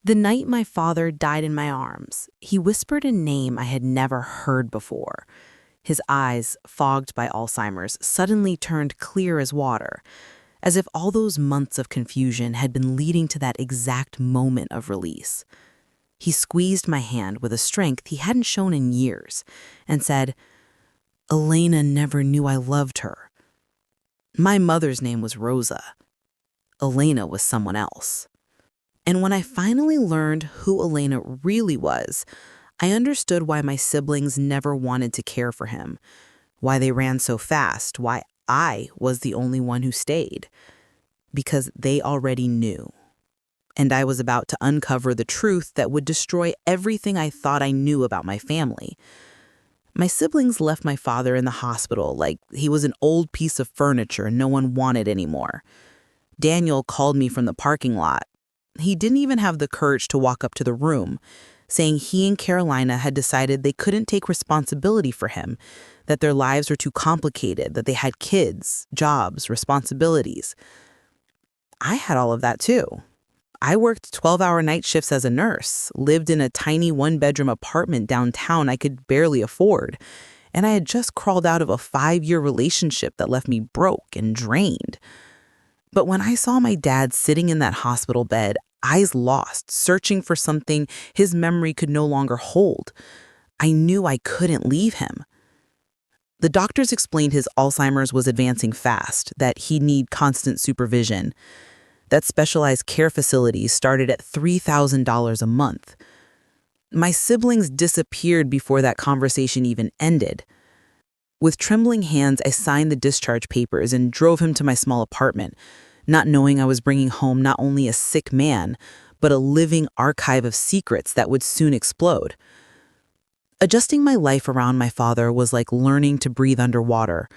The night my father died in my arms, he whispered a name I had never heard before. His eyes, fogged by Alzheimer's, suddenly turned clear as water, as if all those months of confusion had been leading to that exact moment of release. He squeezed my hand with a strength he hadn't shown in years and said, "Elena never knew I loved her. My mother's name was Rosa. Elena was someone else." And when I finally learned who Elena really was, I understood why my siblings never wanted to care for him, why they ran so fast, why I was the only one who stayed. Because they already knew. And I was about to uncover the truth that would destroy everything I thought I knew about my family. My siblings left my father in the hospital like he was an old piece of furniture no one wanted anymore. Daniel called me from the parking lot. He didn't even have the courage to walk up to the room, saying he and Carolina had decided they couldn't take responsibility for him, that their lives were too complicated, that they had kids, jobs, responsibilities. I had all of that too. I worked 12-hour night shifts as a nurse, lived in a tiny one-bedroom apartment downtown I could barely afford, and I had just crawled out of a 5-year relationship that left me broke and drained. But when I saw my dad sitting in that hospital bed, eyes lost, searching for something his memory could no longer hold, I knew I couldn't leave him. The doctors explained his Alzheimer's was advancing fast, that he'd need constant supervision, that specialized care facilities started at $3,000 a month. My siblings disappeared before that conversation even ended. With trembling hands, I signed the discharge papers and drove him to my small apartment, not knowing I was bringing home not only a sick man, but a living archive of secrets that would soon explode. Adjusting my life around my father was like learning to breathe underwater.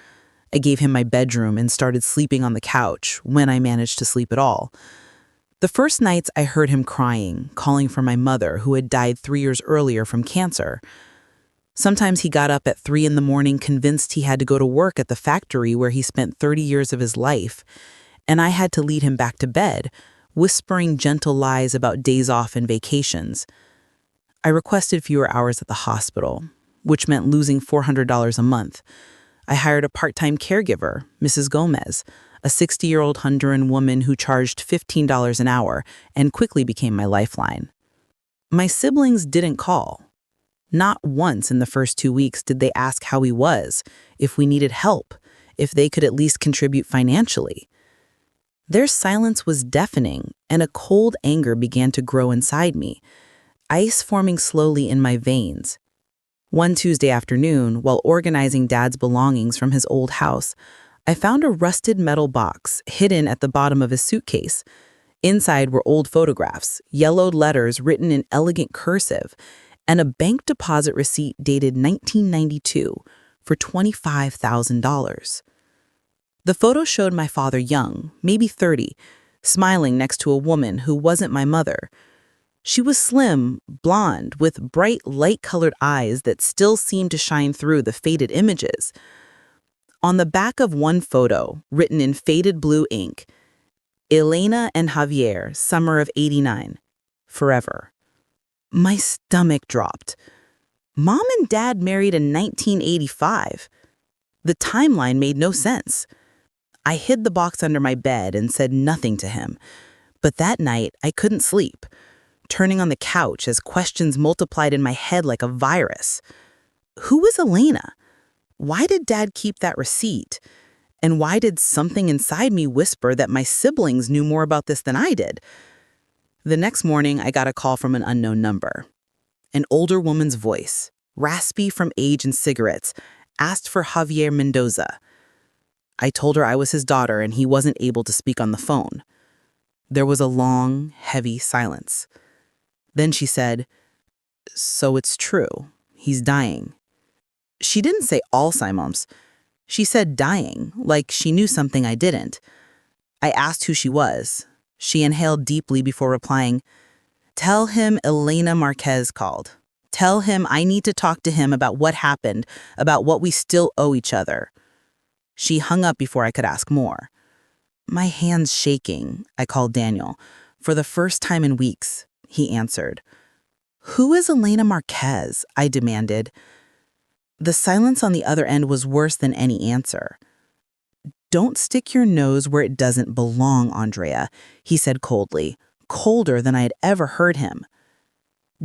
I gave him my bedroom and started sleeping on the couch, when I managed to sleep at all. The first nights I heard him crying, calling for my mother, who had died 3 years earlier from cancer. Sometimes he got up at 3 in the morning convinced he had to go to work at the factory where he spent 30 years of his life, and I had to lead him back to bed, whispering gentle lies about days off and vacations. I requested fewer hours at the hospital, which meant losing $400 a month. I hired a part-time caregiver, Mrs. Gomez, a 60-year-old Honduran woman who charged $15 an hour and quickly became my lifeline. My siblings didn't call. Not once in the first 2 weeks did they ask how he was, if we needed help, if they could at least contribute financially. Their silence was deafening, and a cold anger began to grow inside me, ice forming slowly in my veins. One Tuesday afternoon, while organizing Dad's belongings from his old house, I found a rusted metal box hidden at the bottom of his suitcase. Inside were old photographs, yellowed letters written in elegant cursive, and a bank deposit receipt dated 1992 for $25,000. The photo showed my father young, maybe 30, smiling next to a woman who wasn't my mother. She was slim, blonde, with bright, light-colored eyes that still seemed to shine through the faded images. On the back of one photo, written in faded blue ink, "Elena and Javier, summer of '89, forever." My stomach dropped. Mom and Dad married in 1985. The timeline made no sense. I hid the box under my bed and said nothing to him. But that night, I couldn't sleep, turning on the couch as questions multiplied in my head like a virus. Who was Elena? Why did Dad keep that receipt? And why did something inside me whisper that my siblings knew more about this than I did? The next morning, I got a call from an unknown number. An older woman's voice, raspy from age and cigarettes, asked for Javier Mendoza. I told her I was his daughter and he wasn't able to speak on the phone. There was a long, heavy silence. Then she said, "So it's true. He's dying." She didn't say Alzheimer's. She said dying, like she knew something I didn't. I asked who she was. She inhaled deeply before replying, "Tell him Elena Marquez called. Tell him I need to talk to him about what happened, about what we still owe each other." She hung up before I could ask more. My hands shaking, I called Daniel. For the first time in weeks, he answered. Who is Elena Marquez? I demanded. The silence on the other end was worse than any answer. Don't stick your nose where it doesn't belong, Andrea, he said coldly, colder than I had ever heard him.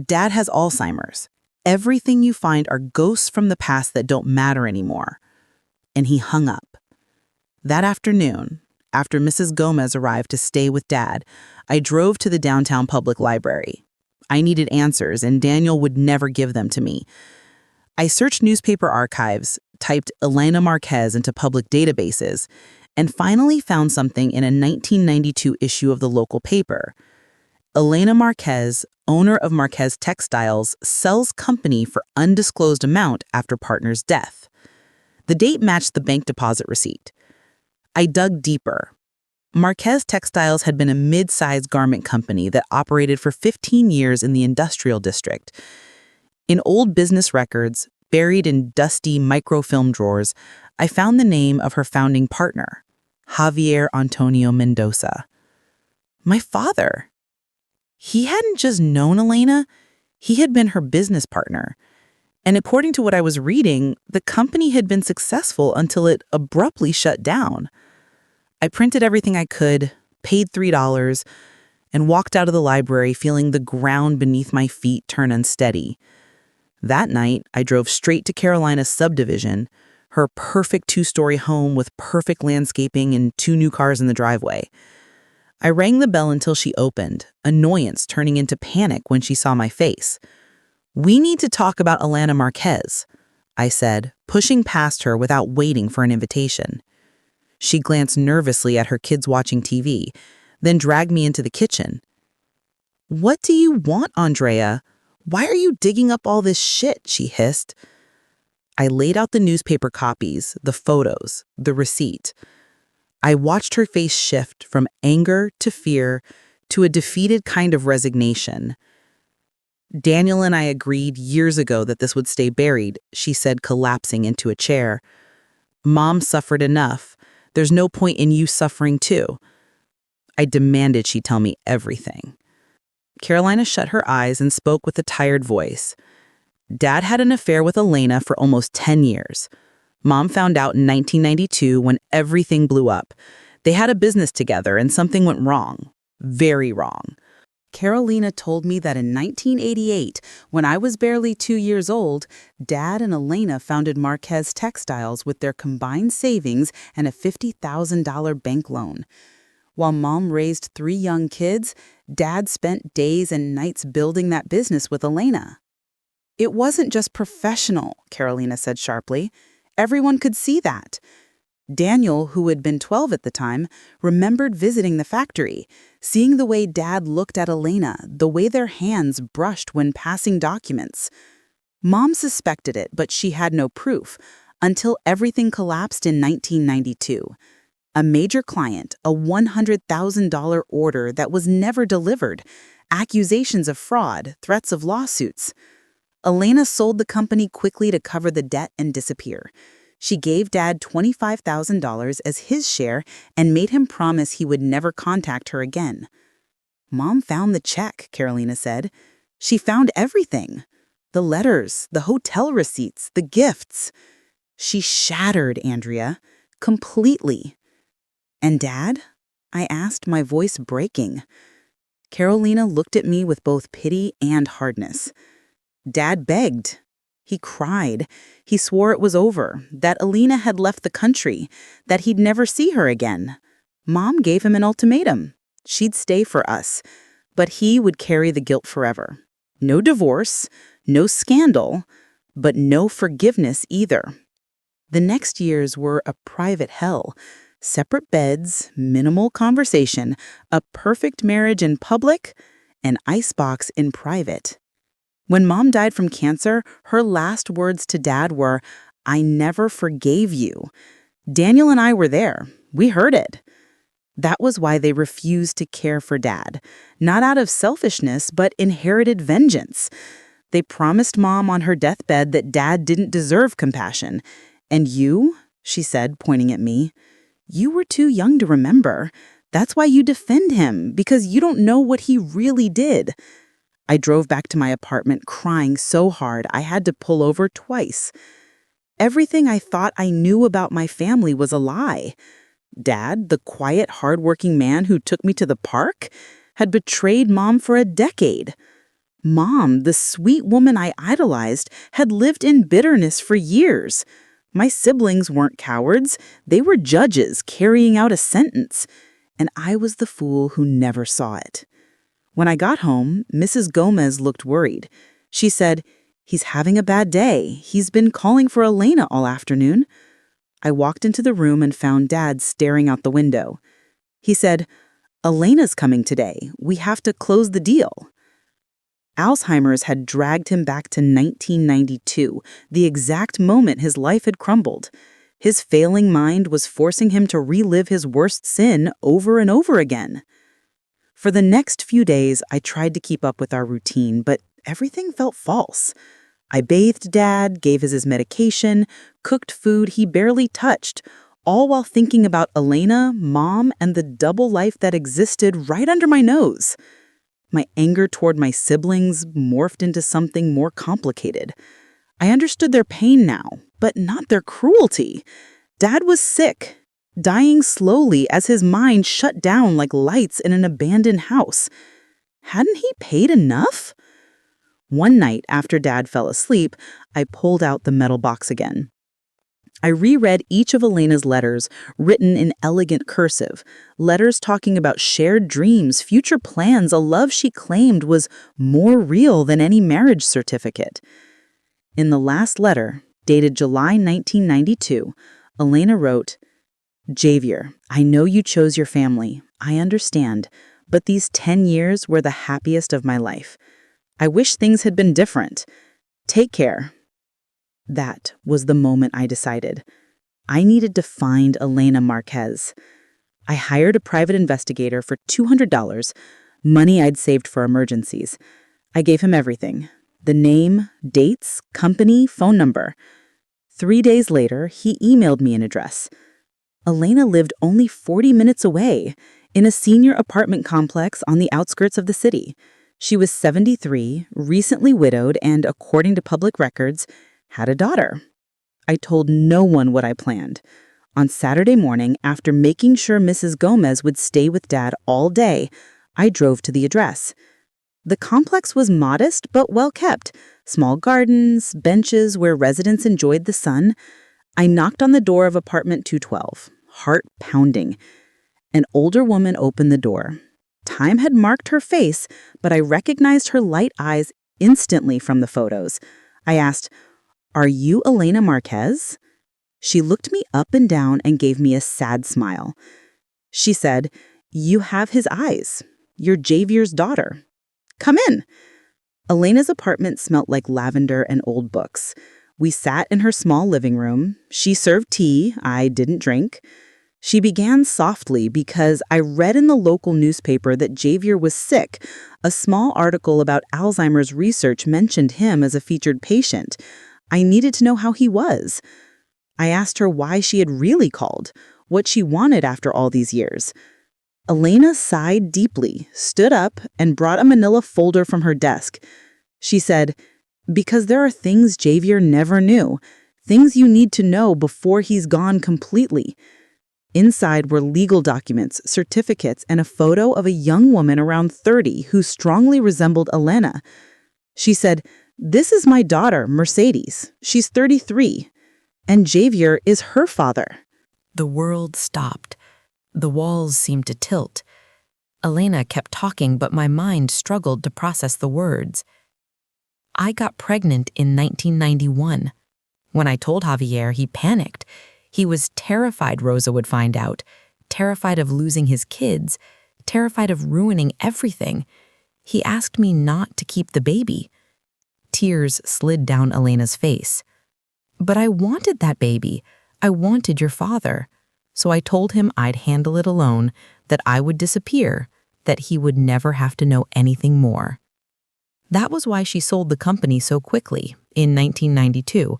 Dad has Alzheimer's. Everything you find are ghosts from the past that don't matter anymore. And he hung up. That afternoon, after Mrs. Gomez arrived to stay with Dad, I drove to the downtown public library. I needed answers, and Daniel would never give them to me. I searched newspaper archives, typed Elena Marquez into public databases, and finally found something in a 1992 issue of the local paper. Elena Marquez, owner of Marquez Textiles, sells company for undisclosed amount after partner's death. The date matched the bank deposit receipt. I dug deeper. Marquez Textiles had been a mid-sized garment company that operated for 15 years in the industrial district. In old business records, buried in dusty microfilm drawers, I found the name of her founding partner, Javier Antonio Mendoza. My father. He hadn't just known Elena, he had been her business partner. And according to what I was reading, the company had been successful until it abruptly shut down. I printed everything I could, paid $3, and walked out of the library feeling the ground beneath my feet turn unsteady. That night, I drove straight to Carolina's subdivision, her perfect 2-story home with perfect landscaping and 2 new cars in the driveway. I rang the bell until she opened, annoyance turning into panic when she saw my face. "We need to talk about Elena Marquez," I said, pushing past her without waiting for an invitation. She glanced nervously at her kids watching TV, then dragged me into the kitchen. "What do you want, Andrea? Why are you digging up all this shit?" she hissed. I laid out the newspaper copies, the photos, the receipt. I watched her face shift from anger to fear to a defeated kind of resignation. "Daniel and I agreed years ago that this would stay buried," she said, collapsing into a chair. "Mom suffered enough. There's no point in you suffering too." I demanded she tell me everything. Carolina shut her eyes and spoke with a tired voice. "Dad had an affair with Elena for almost 10 years. Mom found out in 1992 when everything blew up. They had a business together and something went wrong. Very wrong. Carolina told me that in 1988, when I was barely 2 years old, Dad and Elena founded Marquez Textiles with their combined savings and a $50,000 bank loan. While Mom raised 3 young kids, Dad spent days and nights building that business with Elena." "It wasn't just professional," Carolina said sharply. "Everyone could see that." Daniel, who had been 12 at the time, remembered visiting the factory, seeing the way Dad looked at Elena, the way their hands brushed when passing documents. Mom suspected it, but she had no proof, until everything collapsed in 1992. A major client, a $100,000 order that was never delivered, accusations of fraud, threats of lawsuits. Elena sold the company quickly to cover the debt and disappear. She gave Dad $25,000 as his share and made him promise he would never contact her again. "Mom found the check," Carolina said. "She found everything. The letters, the hotel receipts, the gifts. She shattered Andrea, completely." "And Dad?" I asked, my voice breaking. Carolina looked at me with both pity and hardness. "Dad begged. He cried. He swore it was over, that Elena had left the country, that he'd never see her again. Mom gave him an ultimatum. She'd stay for us, but he would carry the guilt forever. No divorce, no scandal, but no forgiveness either." The next years were a private hell. Separate beds, minimal conversation, a perfect marriage in public, an icebox in private. When Mom died from cancer, her last words to Dad were, "I never forgave you." Daniel and I were there. We heard it. That was why they refused to care for Dad, not out of selfishness, but inherited vengeance. They promised Mom on her deathbed that Dad didn't deserve compassion. "And you," she said, pointing at me, "you were too young to remember. That's why you defend him, because you don't know what he really did." I drove back to my apartment crying so hard I had to pull over twice. Everything I thought I knew about my family was a lie. Dad, the quiet, hardworking man who took me to the park, had betrayed Mom for a decade. Mom, the sweet woman I idolized, had lived in bitterness for years. My siblings weren't cowards. They were judges carrying out a sentence. And I was the fool who never saw it. When I got home, Mrs. Gomez looked worried. She said, "He's having a bad day. He's been calling for Elena all afternoon." I walked into the room and found Dad staring out the window. He said, "Elena's coming today. We have to close the deal." Alzheimer's had dragged him back to 1992, the exact moment his life had crumbled. His failing mind was forcing him to relive his worst sin over and over again. For the next few days, I tried to keep up with our routine, but everything felt false. I bathed Dad, gave his medication, cooked food he barely touched, all while thinking about Elena, Mom, and the double life that existed right under my nose. My anger toward my siblings morphed into something more complicated. I understood their pain now, but not their cruelty. Dad was sick, dying slowly as his mind shut down like lights in an abandoned house. Hadn't he paid enough? One night after Dad fell asleep, I pulled out the metal box again. I reread each of Elena's letters, written in elegant cursive, letters talking about shared dreams, future plans, a love she claimed was more real than any marriage certificate. In the last letter, dated July 1992, Elena wrote, "Javier, I know you chose your family. I understand, but these 10 years were the happiest of my life. I wish things had been different. Take care." That was the moment I decided. I needed to find Elena Marquez. I hired a private investigator for $200, money I'd saved for emergencies. I gave him everything: the name, dates, company, phone number. 3 days later, he emailed me an address. Elena lived only 40 minutes away, in a senior apartment complex on the outskirts of the city. She was 73, recently widowed, and, according to public records, had a daughter. I told no one what I planned. On Saturday morning, after making sure Mrs. Gomez would stay with Dad all day, I drove to the address. The complex was modest but well kept. Small gardens, benches where residents enjoyed the sun. I knocked on the door of apartment 212, heart pounding. An older woman opened the door. Time had marked her face, but I recognized her light eyes instantly from the photos. I asked, "Are you Elena Marquez?" She looked me up and down and gave me a sad smile. She said, "You have his eyes. You're Javier's daughter. Come in." Elena's apartment smelt like lavender and old books. We sat in her small living room. She served tea. I didn't drink. She began softly because I read in the local newspaper that Javier was sick. A small article about Alzheimer's research mentioned him as a featured patient. I needed to know how he was. I asked her why she had really called, what she wanted after all these years. Elena sighed deeply, stood up, and brought a manila folder from her desk. She said, "Because there are things Javier never knew, things you need to know before he's gone completely." Inside were legal documents, certificates, and a photo of a young woman around 30 who strongly resembled Elena. She said, "This is my daughter, Mercedes. She's 33. And Javier is her father." The world stopped. The walls seemed to tilt. Elena kept talking, but my mind struggled to process the words. I got pregnant in 1991. When I told Javier, he panicked. He was terrified Rosa would find out, terrified of losing his kids, terrified of ruining everything. He asked me not to keep the baby. Tears slid down Elena's face. "But I wanted that baby. I wanted your father." So I told him I'd handle it alone, that I would disappear, that he would never have to know anything more. That was why she sold the company so quickly, in 1992.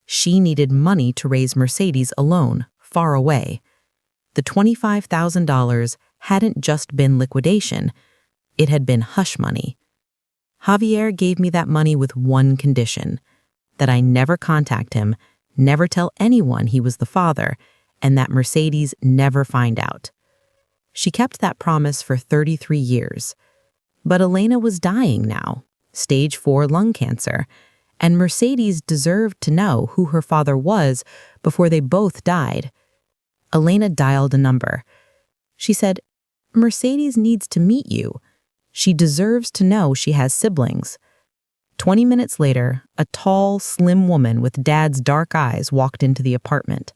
She needed money to raise Mercedes alone, far away. The $25,000 hadn't just been liquidation. It had been hush money. Javier gave me that money with one condition, that I never contact him, never tell anyone he was the father, and that Mercedes never find out. She kept that promise for 33 years. But Elena was dying now, stage 4 lung cancer, and Mercedes deserved to know who her father was before they both died. Elena dialed a number. She said, "Mercedes needs to meet you. She deserves to know she has siblings." 20 minutes later, a tall, slim woman with Dad's dark eyes walked into the apartment.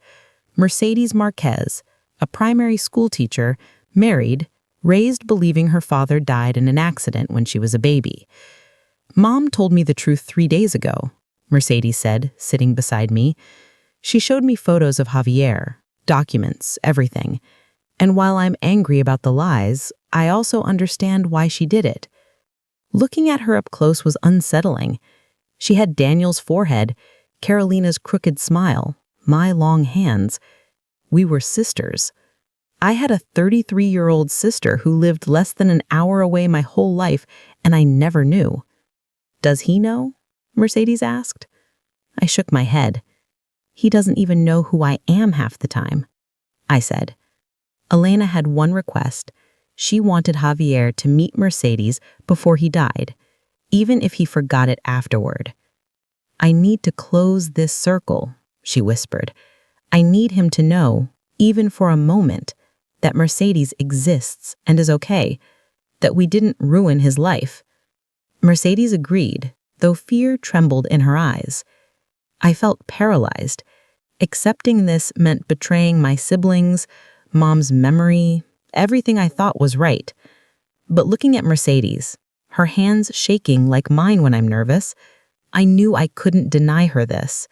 Mercedes Marquez, a primary school teacher, married, raised believing her father died in an accident when she was a baby. "Mom told me the truth 3 days ago," Mercedes said, sitting beside me. She showed me photos of Javier, documents, everything. And while I'm angry about the lies, I also understand why she did it. Looking at her up close was unsettling. She had Daniel's forehead, Carolina's crooked smile, my long hands. We were sisters. I had a 33-year-old sister who lived less than an hour away my whole life, and I never knew. "Does he know?" Mercedes asked. I shook my head. "He doesn't even know who I am half the time," I said. Elena had one request. She wanted Javier to meet Mercedes before he died, even if he forgot it afterward. "I need to close this circle," she whispered. "I need him to know, even for a moment, that Mercedes exists and is okay, that we didn't ruin his life." Mercedes agreed, though fear trembled in her eyes. I felt paralyzed. Accepting this meant betraying my siblings, Mom's memory, everything I thought was right. But looking at Mercedes, her hands shaking like mine when I'm nervous, I knew I couldn't deny her this.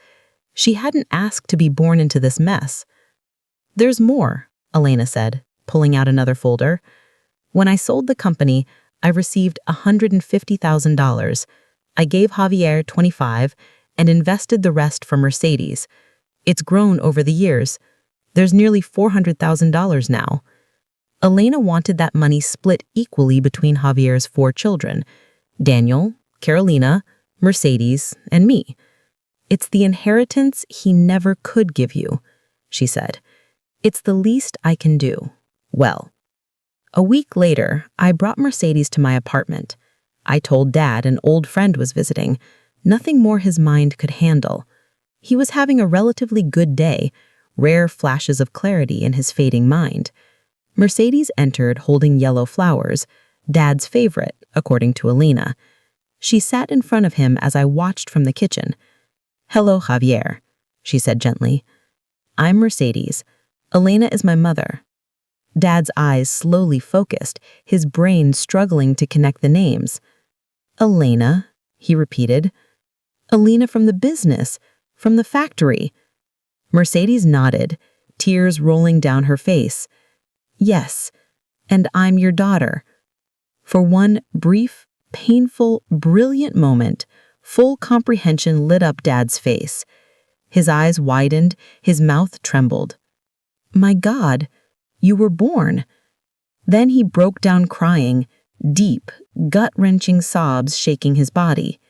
She hadn't asked to be born into this mess. "There's more," Elena said, pulling out another folder. "When I sold the company, I received $150,000. I gave Javier 25 and invested the rest for Mercedes. It's grown over the years. There's nearly $400,000 now." Elena wanted that money split equally between Javier's 4 children, Daniel, Carolina, Mercedes, and me. "It's the inheritance he never could give you," she said. "It's the least I can do." Well, a week later, I brought Mercedes to my apartment. I told Dad an old friend was visiting, nothing more his mind could handle. He was having a relatively good day, rare flashes of clarity in his fading mind. Mercedes entered holding yellow flowers, Dad's favorite, according to Elena. She sat in front of him as I watched from the kitchen. "Hello, Javier," she said gently. "I'm Mercedes. Elena is my mother." Dad's eyes slowly focused, his brain struggling to connect the names. "Elena," he repeated. "Elena from the business, from the factory." Mercedes nodded, tears rolling down her face. "Yes, and I'm your daughter." For one brief, painful, brilliant moment, full comprehension lit up Dad's face. His eyes widened, his mouth trembled. "My God, you were born." Then he broke down crying, deep, gut-wrenching sobs shaking his body.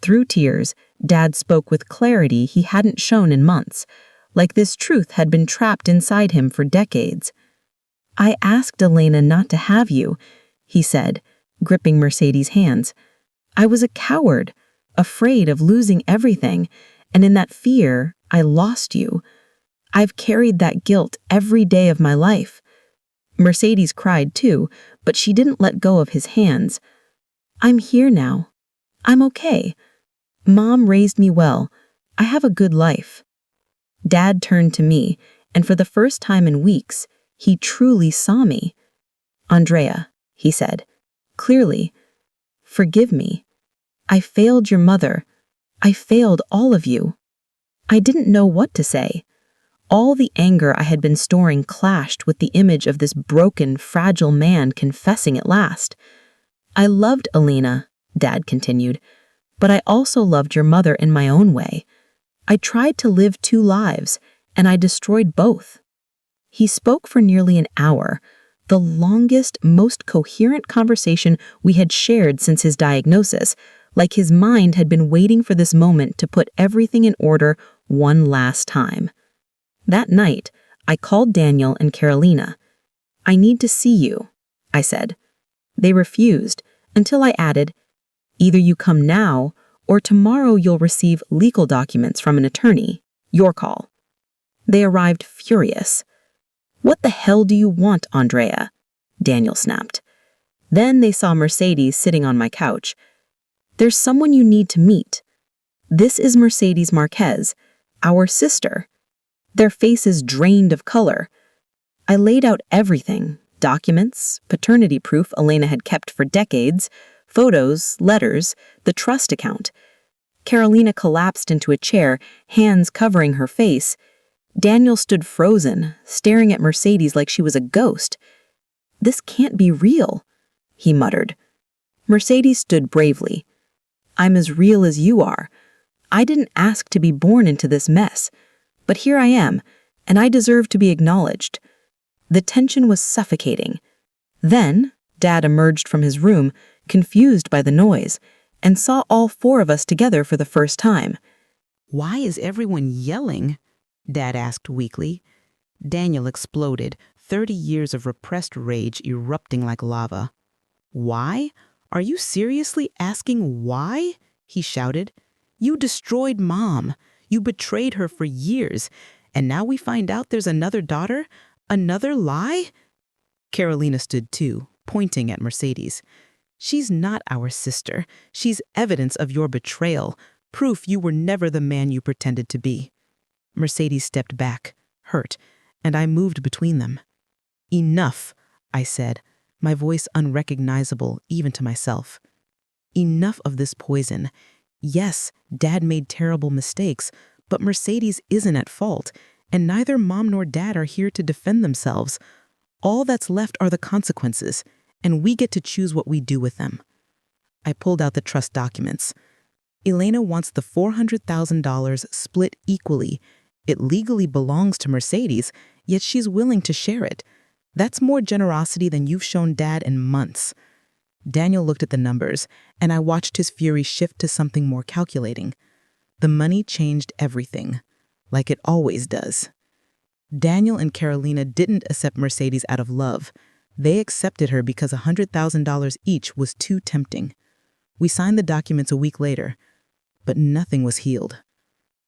Through tears, Dad spoke with clarity he hadn't shown in months, like this truth had been trapped inside him for decades. "I asked Elena not to have you," he said, gripping Mercedes' hands. "I was a coward, afraid of losing everything, and in that fear, I lost you. I've carried that guilt every day of my life." Mercedes cried too, but she didn't let go of his hands. "I'm here now. I'm okay. Mom raised me well. I have a good life." Dad turned to me, and for the first time in weeks, he truly saw me. "Andrea," he said, clearly, "forgive me. I failed your mother. I failed all of you." I didn't know what to say. All the anger I had been storing clashed with the image of this broken, fragile man confessing at last. "I loved Elena," Dad continued, "but I also loved your mother in my own way. I tried to live 2 lives, and I destroyed both." He spoke for nearly an hour, The longest, most coherent conversation we had shared since his diagnosis, like his mind had been waiting for this moment to put everything in order one last time. That night, I called Daniel and Carolina. "I need to see you," I said. They refused until I added, "Either you come now or tomorrow you'll receive legal documents from an attorney. Your call." They arrived furious. "What the hell do you want, Andrea?" Daniel snapped. Then they saw Mercedes sitting on my couch. "There's someone you need to meet. This is Mercedes Marquez, our sister." Their faces drained of color. I laid out everything: documents, paternity proof Elena had kept for decades, photos, letters, the trust account. Carolina collapsed into a chair, hands covering her face. Daniel stood frozen, staring at Mercedes like she was a ghost. "This can't be real," he muttered. Mercedes stood bravely. "I'm as real as you are. I didn't ask to be born into this mess. But here I am, and I deserve to be acknowledged." The tension was suffocating. Then, Dad emerged from his room, confused by the noise, and saw all four of us together for the first time. "Why is everyone yelling?" Dad asked weakly. Daniel exploded, 30 years of repressed rage erupting like lava. "Why? Are you seriously asking why?" he shouted. "You destroyed Mom. You betrayed her for years. And now we find out there's another daughter? Another lie?" Carolina stood too, pointing at Mercedes. "She's not our sister. She's evidence of your betrayal, proof you were never the man you pretended to be." Mercedes stepped back, hurt, and I moved between them. "Enough," I said, my voice unrecognizable even to myself. "Enough of this poison. Yes, Dad made terrible mistakes, but Mercedes isn't at fault, and neither Mom nor Dad are here to defend themselves. All that's left are the consequences, and we get to choose what we do with them." I pulled out the trust documents. Elena wants the $400,000 split equally. It legally belongs to Mercedes, yet she's willing to share it. That's more generosity than you've shown Dad in months. Daniel looked at the numbers, and I watched his fury shift to something more calculating. The money changed everything, like it always does. Daniel and Carolina didn't accept Mercedes out of love. They accepted her because $100,000 each was too tempting. We signed the documents a week later, but nothing was healed.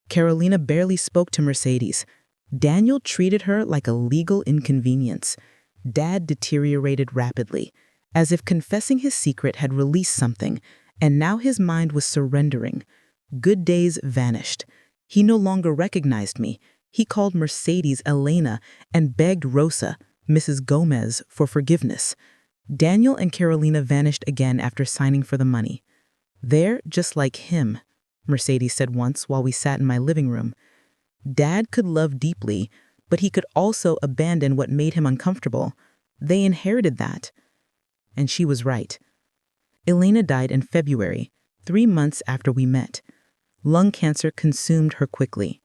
Carolina barely spoke to Mercedes. Daniel treated her like a legal inconvenience. Dad deteriorated rapidly, as if confessing his secret had released something, and now his mind was surrendering. Good days vanished. He no longer recognized me. He called Mercedes Elena and begged Rosa, Mrs. Gomez, for forgiveness. Daniel and Carolina vanished again after signing for the money. "They're just like him," Mercedes said once while we sat in my living room. "Dad could love deeply, but he could also abandon what made him uncomfortable. They inherited that." And she was right. Elena died in February, 3 months after we met. Lung cancer consumed her quickly.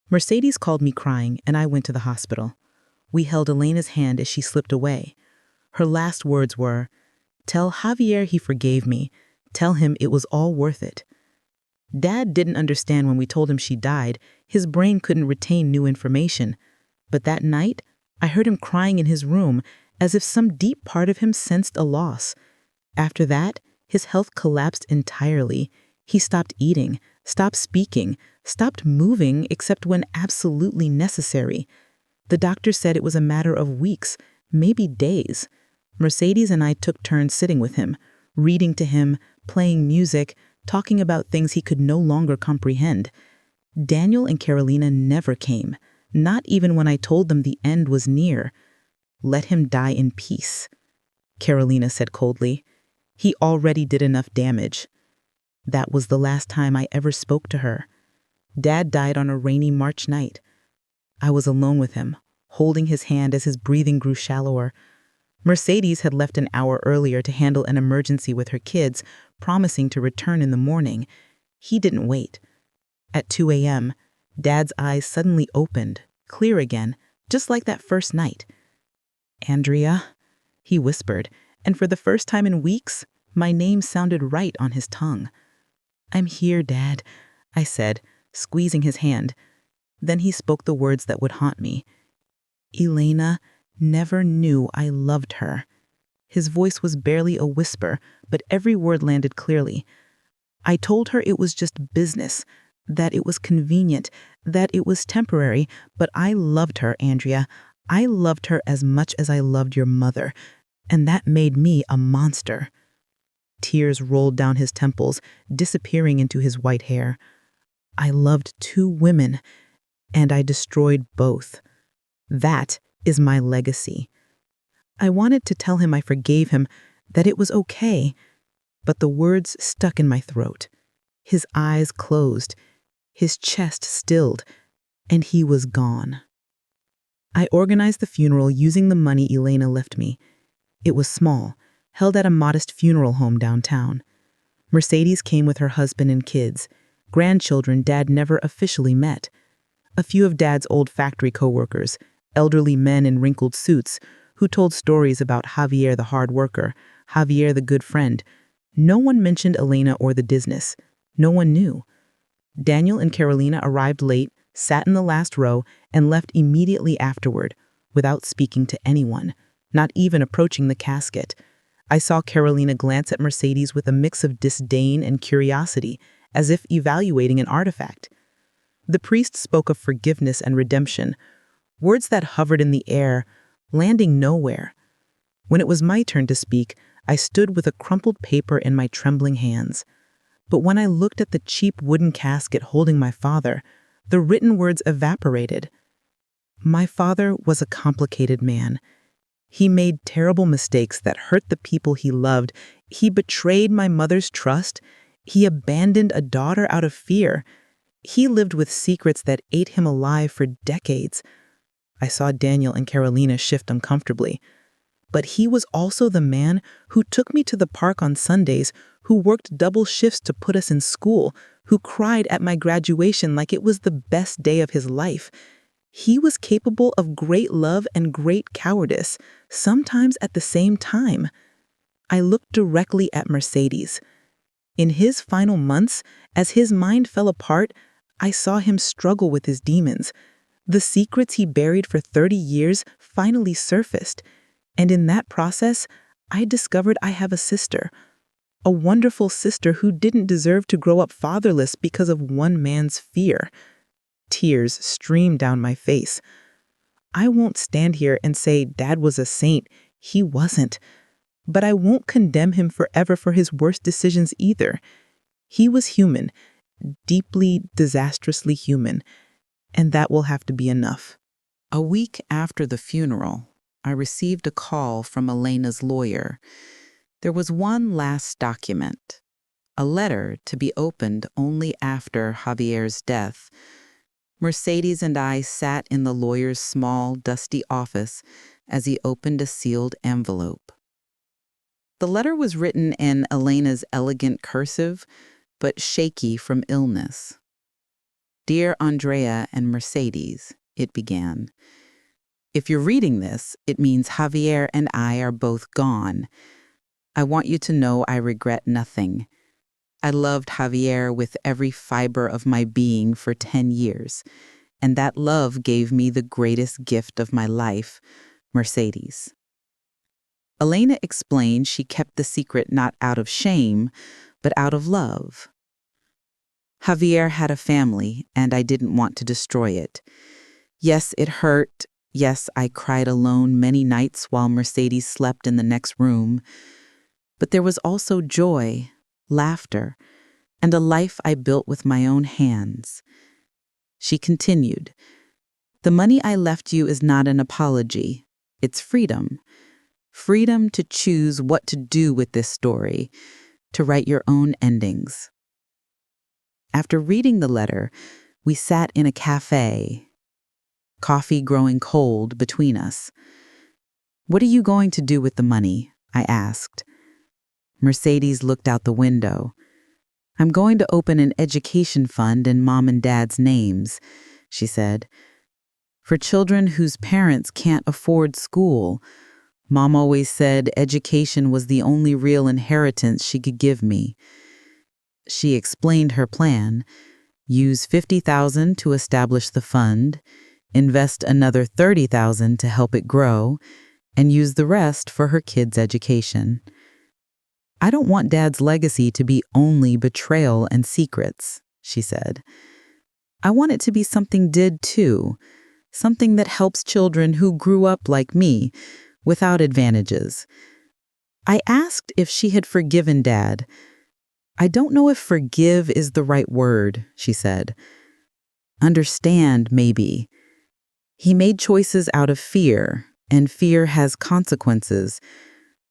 Mercedes called me crying, and I went to the hospital. We held Elena's hand as she slipped away. Her last words were, "Tell Javier he forgave me. Tell him it was all worth it." Dad didn't understand when we told him she died. His brain couldn't retain new information. But that night, I heard him crying in his room, as if some deep part of him sensed a loss. After that, his health collapsed entirely. He stopped eating, stopped speaking, stopped moving except when absolutely necessary. The doctor said it was a matter of weeks, maybe days. Mercedes and I took turns sitting with him, reading to him, playing music, talking about things he could no longer comprehend. Daniel and Carolina never came, not even when I told them the end was near. "Let him die in peace," Carolina said coldly. "He already did enough damage." That was the last time I ever spoke to her. Dad died on a rainy March night. I was alone with him, holding his hand as his breathing grew shallower. Mercedes had left an hour earlier to handle an emergency with her kids, promising to return in the morning. He didn't wait. At 2 a.m., Dad's eyes suddenly opened, clear again, just like that first night. "Andrea," he whispered, and for the first time in weeks, my name sounded right on his tongue. "I'm here, Dad," I said, squeezing his hand. Then he spoke the words that would haunt me. "Elena never knew I loved her." His voice was barely a whisper, but every word landed clearly. "I told her it was just business, that it was convenient, that it was temporary, but I loved her, Andrea. I loved her as much as I loved your mother, and that made me a monster." Tears rolled down his temples, disappearing into his white hair. "I loved two women, and I destroyed both. That is my legacy." I wanted to tell him I forgave him, that it was okay, but the words stuck in my throat. His eyes closed, his chest stilled, and he was gone. I organized the funeral using the money Elena left me. It was small, held at a modest funeral home downtown. Mercedes came with her husband and kids, grandchildren Dad never officially met. A few of Dad's old factory coworkers, elderly men in wrinkled suits, who told stories about Javier the hard worker, Javier the good friend. No one mentioned Elena or the business. No one knew. Daniel and Carolina arrived late, sat in the last row, and left immediately afterward, without speaking to anyone, not even approaching the casket. I saw Carolina glance at Mercedes with a mix of disdain and curiosity, as if evaluating an artifact. The priest spoke of forgiveness and redemption, words that hovered in the air, landing nowhere. When it was my turn to speak, I stood with a crumpled paper in my trembling hands. But when I looked at the cheap wooden casket holding my father, the written words evaporated. My father was a complicated man. He made terrible mistakes that hurt the people he loved. He betrayed my mother's trust. He abandoned a daughter out of fear. He lived with secrets that ate him alive for decades. I saw Daniel and Carolina shift uncomfortably. But he was also the man who took me to the park on Sundays, who worked double shifts to put us in school, who cried at my graduation like it was the best day of his life. He was capable of great love and great cowardice, sometimes at the same time. I looked directly at Mercedes. In his final months, as his mind fell apart, I saw him struggle with his demons. The secrets he buried for 30 years finally surfaced. And in that process, I discovered I have a sister. A wonderful sister who didn't deserve to grow up fatherless because of one man's fear. Tears streamed down my face. I won't stand here and say Dad was a saint. He wasn't. But I won't condemn him forever for his worst decisions either. He was human, deeply, disastrously human, and that will have to be enough. A week after the funeral, I received a call from Elena's lawyer. There was one last document, a letter to be opened only after Javier's death. Mercedes and I sat in the lawyer's small, dusty office as he opened a sealed envelope. The letter was written in Elena's elegant cursive, but shaky from illness. "Dear Andrea and Mercedes," it began. "If you're reading this, it means Javier and I are both gone. I want you to know I regret nothing. I loved Javier with every fiber of my being for 10 years, and that love gave me the greatest gift of my life, Mercedes." Elena explained she kept the secret not out of shame, but out of love. Javier had a family, and I didn't want to destroy it. Yes, it hurt. Yes, I cried alone many nights while Mercedes slept in the next room. But there was also joy, laughter, and a life I built with my own hands. She continued, "The money I left you is not an apology. It's freedom. Freedom to choose what to do with this story, to write your own endings." After reading the letter, we sat in a cafe, coffee growing cold between us. "What are you going to do with the money?" I asked. Mercedes looked out the window. "I'm going to open an education fund in Mom and Dad's names," she said, "for children whose parents can't afford school, Mom always said education was the only real inheritance she could give me. She explained her plan: use $50,000 to establish the fund, invest another $30,000 to help it grow, and use the rest for her kids' education. I don't want Dad's legacy to be only betrayal and secrets, she said. I want it to be something did too, something that helps children who grew up like me, without advantages. I asked if she had forgiven Dad. I don't know if forgive is the right word, she said. Understand, maybe. He made choices out of fear, and fear has consequences.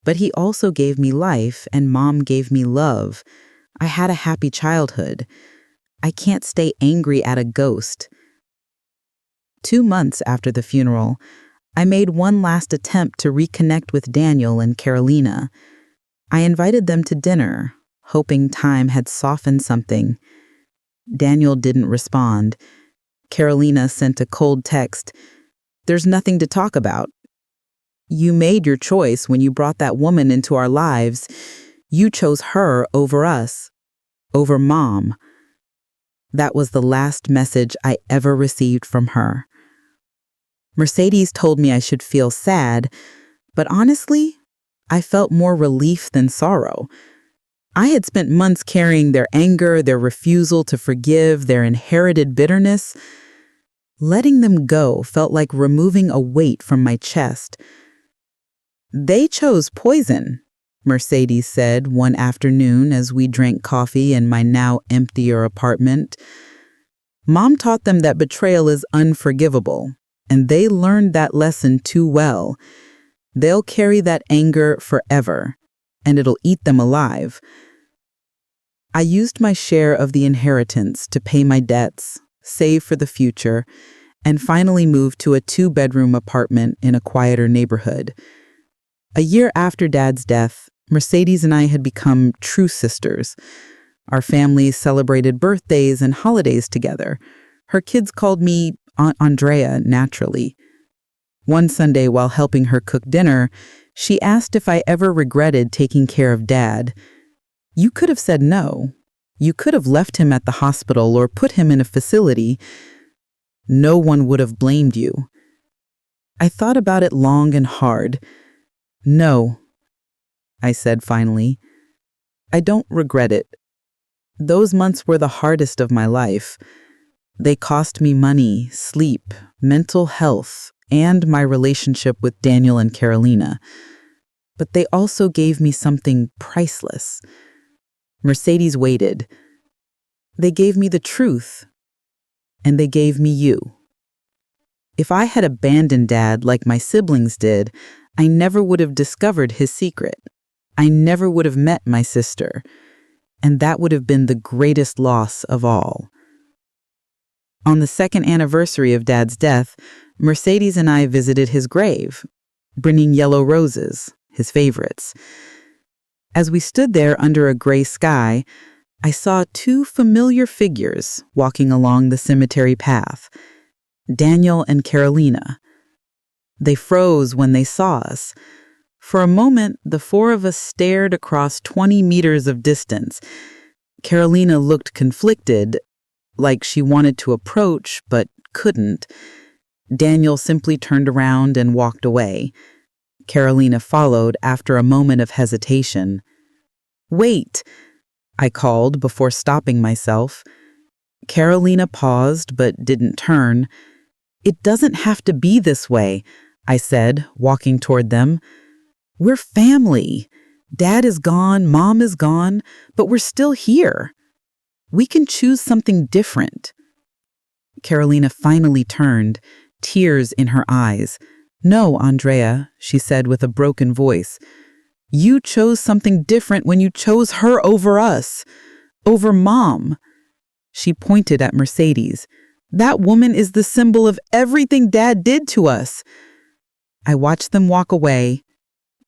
But he also gave me life, and Mom gave me love. I had a happy childhood. I can't stay angry at a ghost. 2 months after the funeral, I made one last attempt to reconnect with Daniel and Carolina. I invited them to dinner, hoping time had softened something. Daniel didn't respond. Carolina sent a cold text. "There's nothing to talk about. You made your choice when you brought that woman into our lives. You chose her over us, over Mom." That was the last message I ever received from her. Mercedes told me I should feel sad, but honestly, I felt more relief than sorrow. I had spent months carrying their anger, their refusal to forgive, their inherited bitterness. Letting them go felt like removing a weight from my chest. "They chose poison," Mercedes said one afternoon as we drank coffee in my now emptier apartment. "Mom taught them that betrayal is unforgivable, and they learned that lesson too well. They'll carry that anger forever, and it'll eat them alive." I used my share of the inheritance to pay my debts, save for the future, and finally moved to a 2-bedroom apartment in a quieter neighborhood. A year after Dad's death, Mercedes and I had become true sisters. Our families celebrated birthdays and holidays together. Her kids called me Aunt Andrea naturally. One Sunday, while helping her cook dinner, she asked if I ever regretted taking care of Dad. "You could have said no. You could have left him at the hospital or put him in a facility. No one would have blamed you." I thought about it long and hard. "No," I said finally. "I don't regret it. Those months were the hardest of my life. They cost me money, sleep, mental health, and my relationship with Daniel and Carolina. But they also gave me something priceless." Mercedes waited. "They gave me the truth, and they gave me you. If I had abandoned Dad like my siblings did, I never would have discovered his secret. I never would have met my sister, and that would have been the greatest loss of all." On the 2nd anniversary of Dad's death, Mercedes and I visited his grave, bringing yellow roses, his favorites. As we stood there under a gray sky, I saw 2 familiar figures walking along the cemetery path, Daniel and Carolina. They froze when they saw us. For a moment, the 4 of us stared across 20 meters of distance. Carolina looked conflicted, like she wanted to approach but couldn't. Daniel simply turned around and walked away. Carolina followed after a moment of hesitation. "Wait," I called before stopping myself. Carolina paused but didn't turn. "It doesn't have to be this way," I said, walking toward them. "We're family. Dad is gone, Mom is gone, but we're still here. We can choose something different." Carolina finally turned, tears in her eyes. "No, Andrea," she said with a broken voice. "You chose something different when you chose her over us, over Mom." She pointed at Mercedes. "That woman is the symbol of everything Dad did to us." I watched them walk away,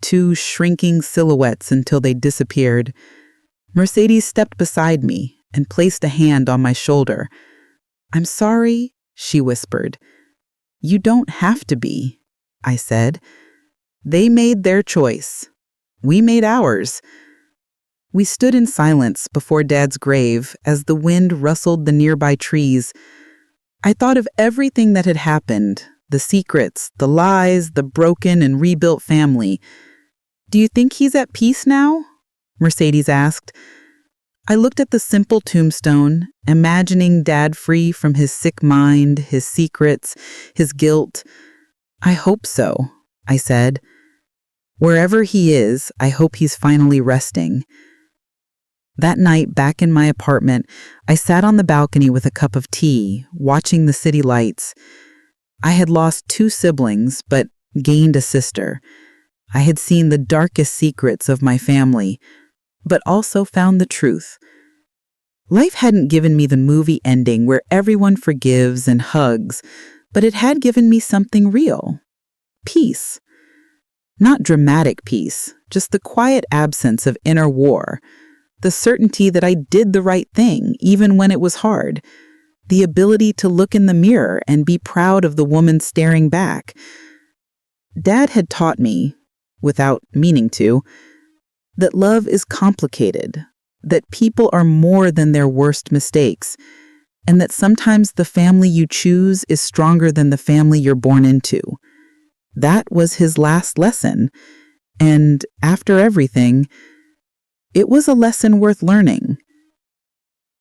2 shrinking silhouettes until they disappeared. Mercedes stepped beside me and placed a hand on my shoulder. "I'm sorry," she whispered. "You don't have to be," I said. They made their choice. We made ours. We stood in silence before Dad's grave as the wind rustled the nearby trees. I thought of everything that had happened, the secrets, the lies, the broken and rebuilt family. "Do you think he's at peace now?" Mercedes asked. I looked at the simple tombstone, imagining Dad free from his sick mind, his secrets, his guilt. "I hope so," I said. "Wherever he is, I hope he's finally resting." That night, back in my apartment, I sat on the balcony with a cup of tea, watching the city lights. I had lost 2 siblings, but gained a sister. I had seen the darkest secrets of my family, but also found the truth. Life hadn't given me the movie ending where everyone forgives and hugs, but it had given me something real. Peace. Not dramatic peace, just the quiet absence of inner war. The certainty that I did the right thing, even when it was hard. The ability to look in the mirror and be proud of the woman staring back. Dad had taught me, without meaning to, that love is complicated, that people are more than their worst mistakes, and that sometimes the family you choose is stronger than the family you're born into. That was his last lesson, and after everything, it was a lesson worth learning.